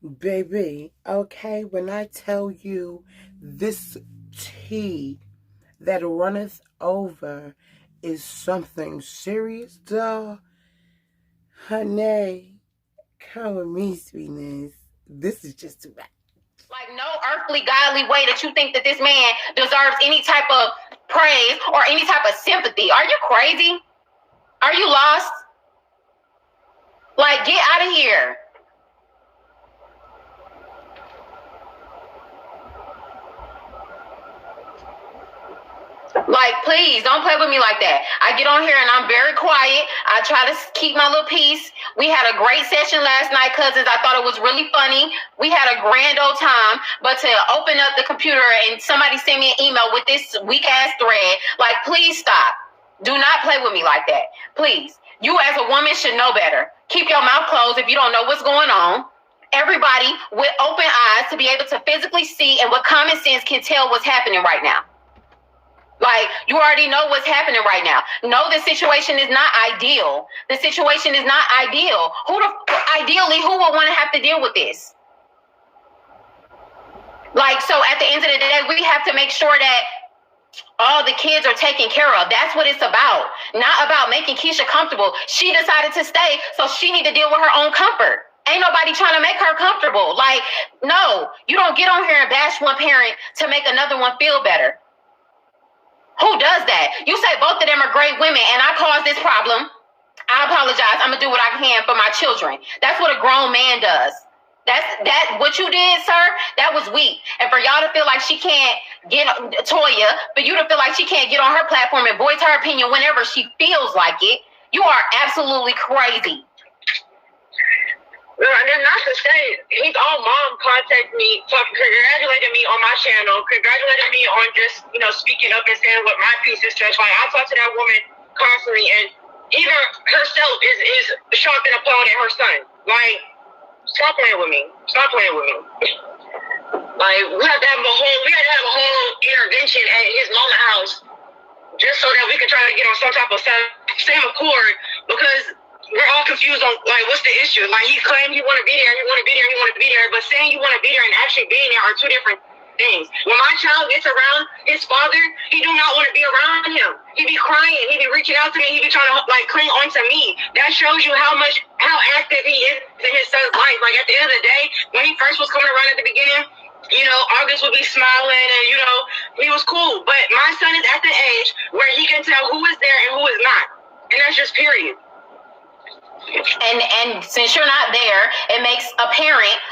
Baby, okay, when I tell you this tea that runneth over is something serious, doll, honey, come with me, sweetness. This is just too bad. Like, no earthly, godly way that you think that this man deserves any type of praise or any type of sympathy. Are you crazy? Are you lost? Like, get out of here. Like, please, don't play with me like that. I get on here and I'm very quiet. I try to keep my little peace. We had a great session last night, cousins. I thought it was really funny. We had a grand old time. But to open up the computer and somebody send me an email with this weak-ass thread, like, please stop. Do not play with me like that. Please. You as a woman should know better. Keep your mouth closed if you don't know what's going on. Everybody with open eyes to be able to physically see and with common sense can tell what's happening right now. Like, you already know what's happening right now. No, the situation is not ideal. The situation is not ideal. Ideally, who would want to have to deal with this? Like, so at the end of the day, we have to make sure that all the kids are taken care of. That's what it's about. Not about making Keesha comfortable. She decided to stay, so she need to deal with her own comfort. Ain't nobody trying to make her comfortable. Like, no, you don't get on here and bash one parent to make another one feel better. Who does that? You say both of them are great women and I caused this problem. I apologize. I'm going to do what I can for my children. That's what a grown man does. What you did, sir, that was weak. And for y'all to feel like she can't get, Toya, for you to feel like she can't get on her platform and voice her opinion whenever she feels like it, you are absolutely crazy. No, and then not to say, his own mom contacted me, congratulated me on my channel, congratulated me on just, speaking up and saying what my piece is just like. I talk to that woman constantly, and even herself is shocked and appalled at her son. Like, stop playing with me. Stop playing with me. Like, we had to have a whole intervention at his mama house just so that we could try to get on some type of same accord, because we're all confused on, like, what's the issue? Like, he claimed he want to be there, but saying you want to be there and actually being there are two different things. When my child gets around his father, he do not want to be around him. He be crying, he be reaching out to me, he be trying to, like, cling on to me. That shows you how active he is in his son's life. Like, at the end of the day, when he first was coming around at the beginning, August would be smiling and, he was cool. But my son is at the age where he can tell who is there and who is not. And that's just period. And since you're not there, it makes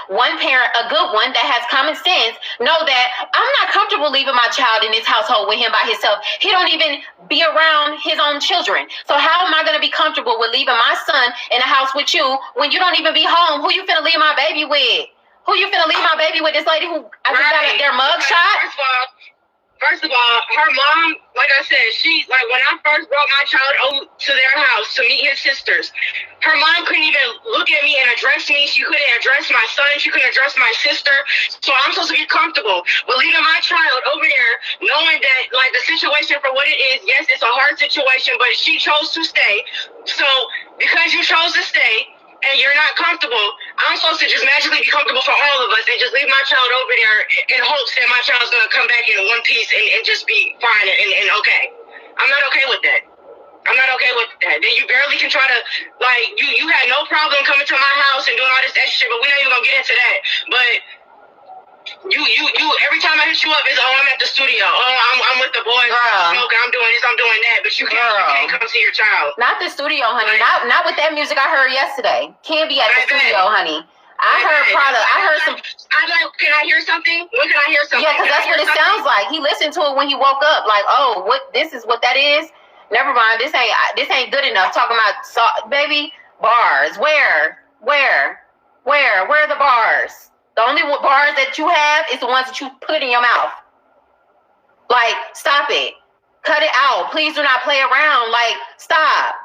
one parent, a good one that has common sense, know that I'm not comfortable leaving my child in this household with him by himself. He don't even be around his own children. So how am I going to be comfortable with leaving my son in a house with you when you don't even be home? Who you finna leave my baby with? Who you finna leave my baby with? This lady who I just got their mug shot? First of all, her mom, like I said, when I first brought my child over to their house to meet his sisters, her mom couldn't even look at me and address me. She couldn't address my son. She couldn't address my sister. So I'm supposed to get comfortable with leaving my child over there, knowing that, like, the situation for what it is, yes, it's a hard situation, but she chose to stay. So because you chose to stay, and you're not comfortable, I'm supposed to just magically be comfortable for all of us and just leave my child over there in hopes that my child's going to come back in one piece and just be fine and okay. I'm not okay with that. I'm not okay with that. Then you barely can try to, like, you had no problem coming to my house and doing all this extra shit, but we're not even going to get into that. But you every time I hit you up, it's, I'm at the studio. I'm with the boys. I'm smoking. I'm doing this. I'm doing that. But you can't come see your child. Not the studio, honey. Not with that music I heard yesterday. Can't be at the studio, honey. I heard some. I'm like, can I hear something? When can I hear something? Yeah, because that's what it sounds like. He listened to it when he woke up. Like, oh, this is what that is. Never mind. This ain't good enough. Talking about baby bars. Where are the bars? The only bars that you have is the ones that you put in your mouth. Like, stop it. Cut it out. Please do not play around. Like, stop.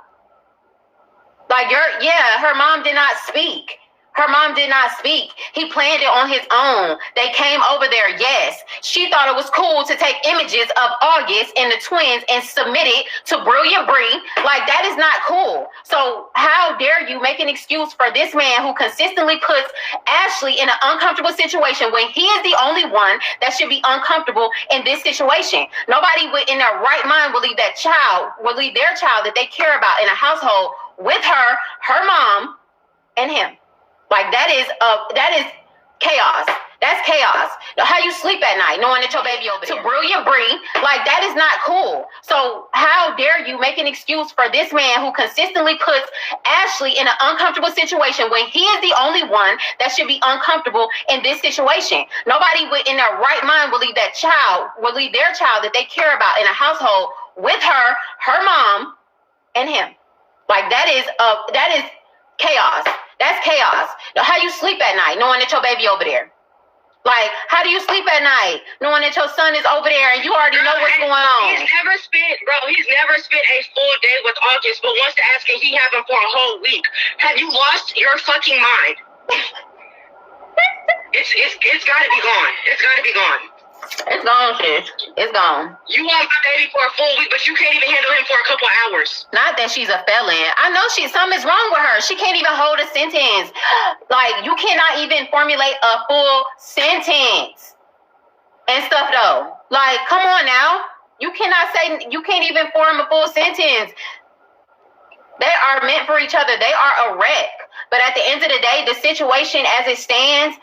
Like, her mom did not speak. Her mom did not speak. He planned it on his own. They came over there, yes. She thought it was cool to take images of August and the twins and submit it to Brilliant Bree. Like, that is not cool. So how dare you make an excuse for this man who consistently puts Ashlii in an uncomfortable situation when he is the only one that should be uncomfortable in this situation? Nobody in their right mind will leave their child that they care about in a household with her mom, and him. Like, that is chaos. That's chaos. How you sleep at night knowing that your baby over there. To Brilliant Bree, like, that is not cool. So how dare you make an excuse for this man who consistently puts Ashlii in an uncomfortable situation when he is the only one that should be uncomfortable in this situation? Nobody in their right mind will leave their child that they care about in a household with her mom, and him. Like, that is chaos. That's chaos. How you sleep at night knowing that your baby over there? Like, how do you sleep at night knowing that your son is over there and you already know what's going on? He's never spent a full day with August, but wants to ask can he have him for a whole week. Have you lost your fucking mind? It's gotta be gone. It's gotta be gone. It's gone, sis. It's gone. You want my baby for a full week, but you can't even handle him for a couple hours. Not that she's a felon. I know something's wrong with her. She can't even hold a sentence. Like, you cannot even formulate a full sentence and stuff, though. Like, come on now. You can't even form a full sentence. They are meant for each other. They are a wreck. But at the end of the day, the situation as it stands,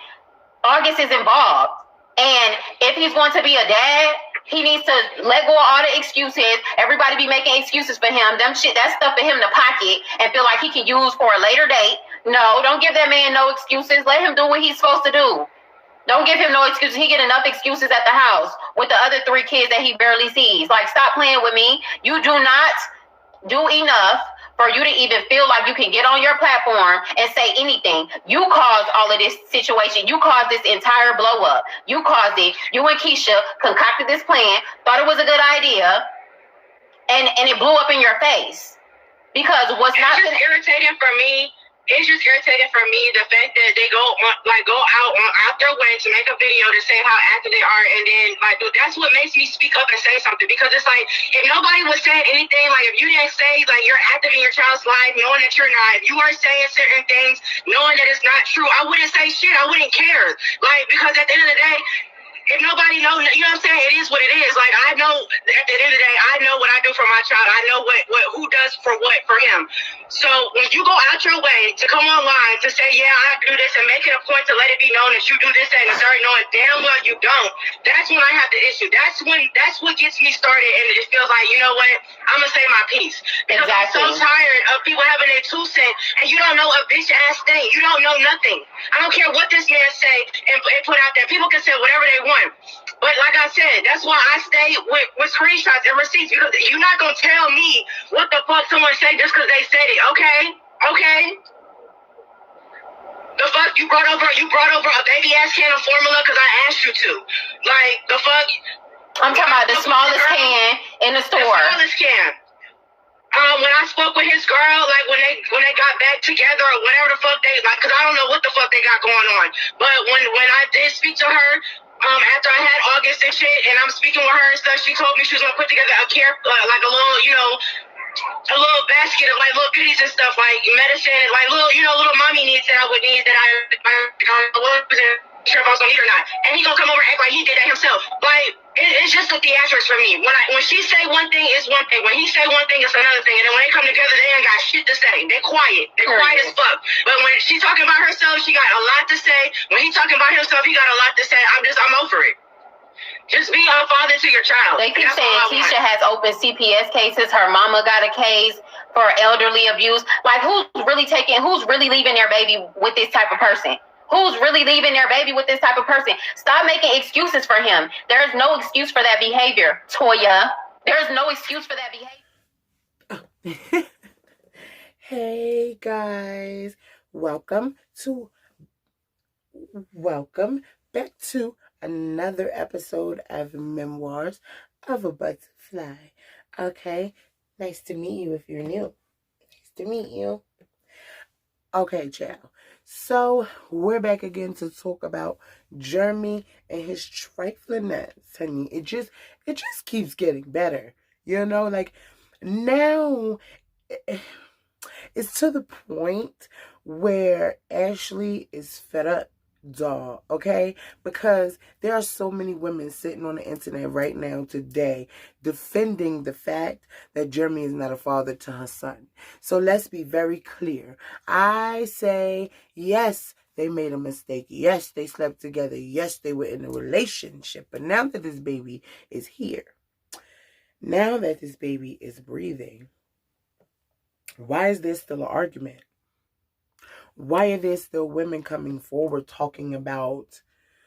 August is involved. And if he's going to be a dad, he needs to let go of all the excuses. Everybody be making excuses for him. That's stuff for him to pocket and feel like he can use for a later date. No, don't give that man no excuses. Let him do what he's supposed to do. Don't give him no excuses. He get enough excuses at the house with the other 3 kids that he barely sees. Like, stop playing with me. You do not do enough for you to even feel like you can get on your platform and say anything. You caused all of this situation. You caused this entire blow up. You caused it. You and Keesha concocted this plan, thought it was a good idea, and it blew up in your face. Because what's not just irritating for me. It's just irritating for me the fact that they go out their way to make a video to say how active they are, and then that's what makes me speak up and say something, because it's like if nobody was saying anything, like if you didn't say like you're active in your child's life, knowing that you're not, if you weren't saying certain things, knowing that it's not true, I wouldn't say shit. I wouldn't care, like, because at the end of the day, if nobody knows, you know what I'm saying? It is what it is. Like, I know at the end of the day, I know what I do for my child. I know who does for what for him. So when you go out your way to come online to say, yeah, I do this, and make it a point to let it be known that you do this and the third, knowing damn well you don't, that's when I have the issue. That's what gets me started, and it feels like, you know what? I'm gonna say my piece. Because exactly. I'm so tired of people having their 2 cents, and you don't know a bitch ass thing. You don't know nothing. I don't care what this man say and put out there. People can say whatever they want. But like I said, that's why I stay with screenshots and receipts, because you're not going to tell me what the fuck someone say just because they said it, okay? The fuck, you brought over a baby-ass can of formula because I asked you to. Like, the fuck? I'm talking about the smallest can in the store. The smallest can. When I spoke with his girl, like when they got back together or whatever the fuck they, like, cause I don't know what the fuck they got going on. But when I did speak to her, after I had August and shit, and I'm speaking with her and stuff, she told me she was gonna put together a care, like a little, you know, a little basket of like little goodies and stuff, like medicine, like little mommy needs that I would need that I wasn't sure if I was gonna need or not. And he gonna come over and act like he did that himself. Like, it's just a theatrics for me. When she say one thing, it's one thing. When he say one thing, it's another thing. And then when they come together, they ain't got shit to say. They're quiet. They're quiet as fuck. But when she talking about herself, she got a lot to say. When he talking about himself, he got a lot to say. I'm over it. Just be a father to your child. They keep saying Keesha has open CPS cases. Her mama got a case for elderly abuse. Like, who's really leaving their baby with this type of person? Who's really leaving their baby with this type of person? Stop making excuses for him. There is no excuse for that behavior, Toya. There is no excuse for that behavior. Hey, guys. Welcome back to another episode of Memoirs of a Butterfly. Okay? Nice to meet you if you're new. Nice to meet you. Okay, child. So we're back again to talk about Jeremy and his triflingness, honey. It just keeps getting better. You know, like now it's to the point where Ashlii is fed up, doll, okay? Because there are so many women sitting on the internet right now today defending the fact that Jeremy is not a father to her son. So let's be very clear. I say, yes, they made a mistake. Yes, they slept together. Yes, they were in a relationship. But now that this baby is here, now that this baby is breathing, why is there still an argument? Why are there still women coming forward talking about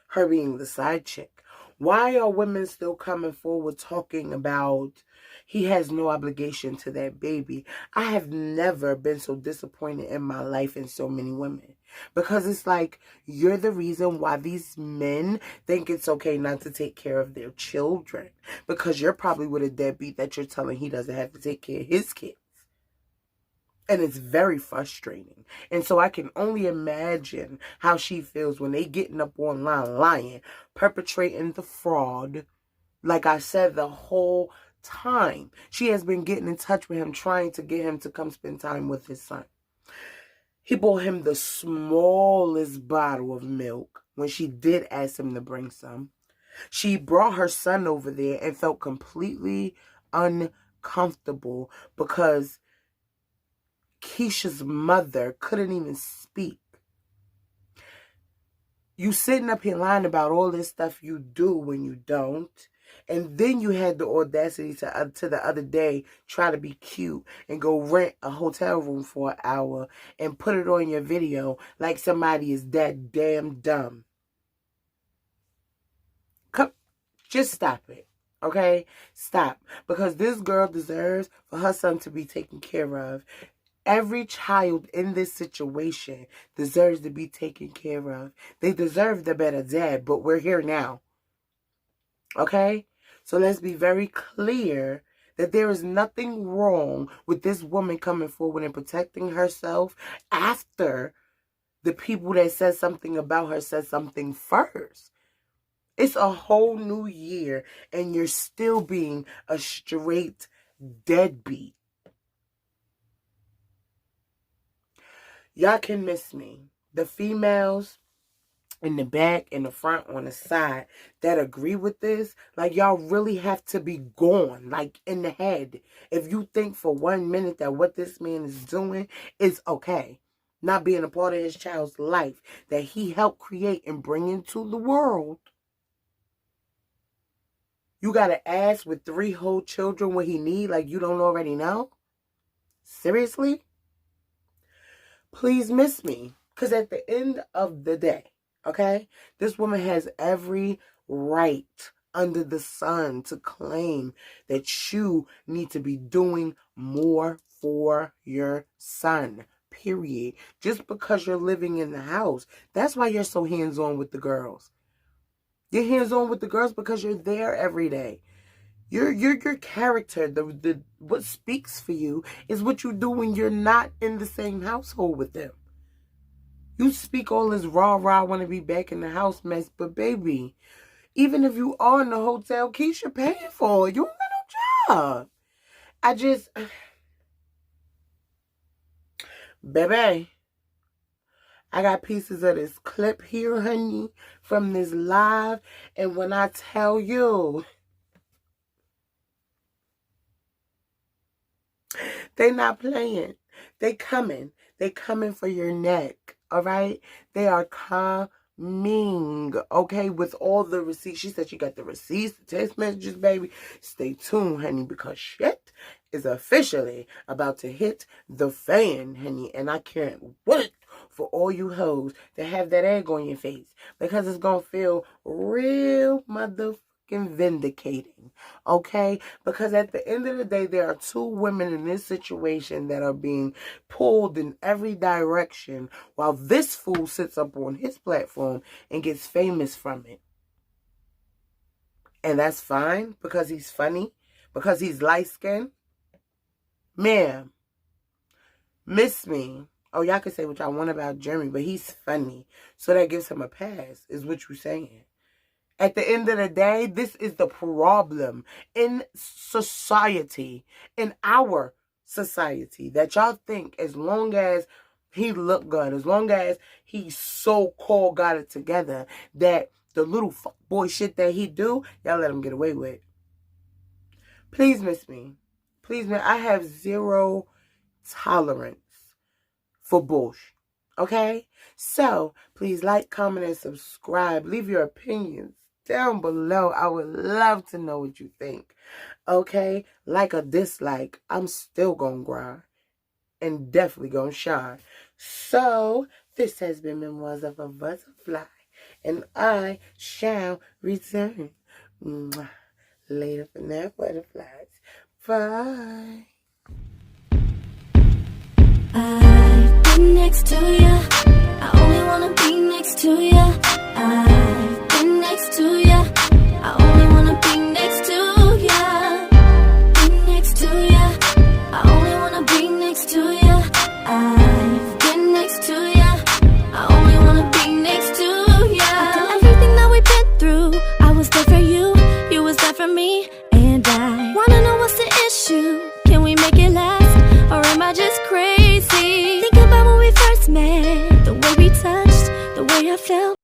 her being the side chick? Why are women still coming forward talking about he has no obligation to that baby? I have never been so disappointed in my life in so many women. Because it's like, you're the reason why these men think it's okay not to take care of their children. Because you're probably with a deadbeat that you're telling he doesn't have to take care of his kids. And it's very frustrating. And so I can only imagine how she feels when they getting up online lying, perpetrating the fraud. Like I said, the whole time she has been getting in touch with him, trying to get him to come spend time with his son. He bought him the smallest bottle of milk when she did ask him to bring some. She brought her son over there and felt completely uncomfortable because Keesha's mother couldn't even speak. You sitting up here lying about all this stuff you do when you don't. And then you had the audacity to the other day try to be cute and go rent a hotel room for an hour and put it on your video like somebody is that damn dumb. Come, just stop it. Okay? Stop. Because this girl deserves for her son to be taken care of. Every child in this situation deserves to be taken care of. They deserve the better dad, but we're here now. Okay? So let's be very clear that there is nothing wrong with this woman coming forward and protecting herself after the people that said something about her said something first. It's a whole new year and you're still being a straight deadbeat. Y'all can miss me. The females in the back, in the front, on the side that agree with this, like, y'all really have to be gone, like, in the head. If you think for 1 minute that what this man is doing is okay, not being a part of his child's life that he helped create and bring into the world, you gotta ask with 3 whole children what he need, like you don't already know? Seriously? Please miss me. Because at the end of the day, okay, this woman has every right under the sun to claim that you need to be doing more for your son, period. Just because you're living in the house. That's why you're so hands-on with the girls. You're hands-on with the girls because you're there every day. Your character, the what speaks for you is what you do when you're not in the same household with them. You speak all this rah, want to be back in the house mess, but baby, even if you are in the hotel, Keesha paying for it. You don't got no job. Baby, I got pieces of this clip here, honey, from this live, and when I tell you, they not playing. They coming. They coming for your neck. All right? They are coming. Okay? With all the receipts. She said she got the receipts, the text messages, baby. Stay tuned, honey, because shit is officially about to hit the fan, honey. And I can't wait for all you hoes to have that egg on your face. Because it's going to feel real motherfucking vindicating, okay? Because at the end of the day, there are 2 women in this situation that are being pulled in every direction while this fool sits up on his platform and gets famous from it. And that's fine because he's funny, because he's light-skinned. Ma'am, miss me, Oh, y'all can say what y'all want about Jeremy, but he's funny. So that gives him a pass, is what you're saying. At the end of the day, this is the problem in society, in our society, that y'all think as long as he look good, as long as he so-called got it together, that the little fuckboy shit that he do, y'all let him get away with. Please miss me. Please, man, I have zero tolerance for bullshit. Okay? So, please like, comment, and subscribe. Leave your opinions down below. I would love to know what you think. Okay? Like or dislike, I'm still gonna grind. And definitely gonna shine. So, this has been Memoirs of a Butterfly. And I shall return. Mwah. Later for now, butterflies. Bye. I've been next to ya. I only wanna be next to ya. I've been next to ya. I only wanna be next to ya. Been next to ya. I only wanna be next to ya. I've been next to ya. I only wanna be next to ya. After everything that we've been through, I was there for you. You was there for me. And I wanna know what's the issue. Can we make it last?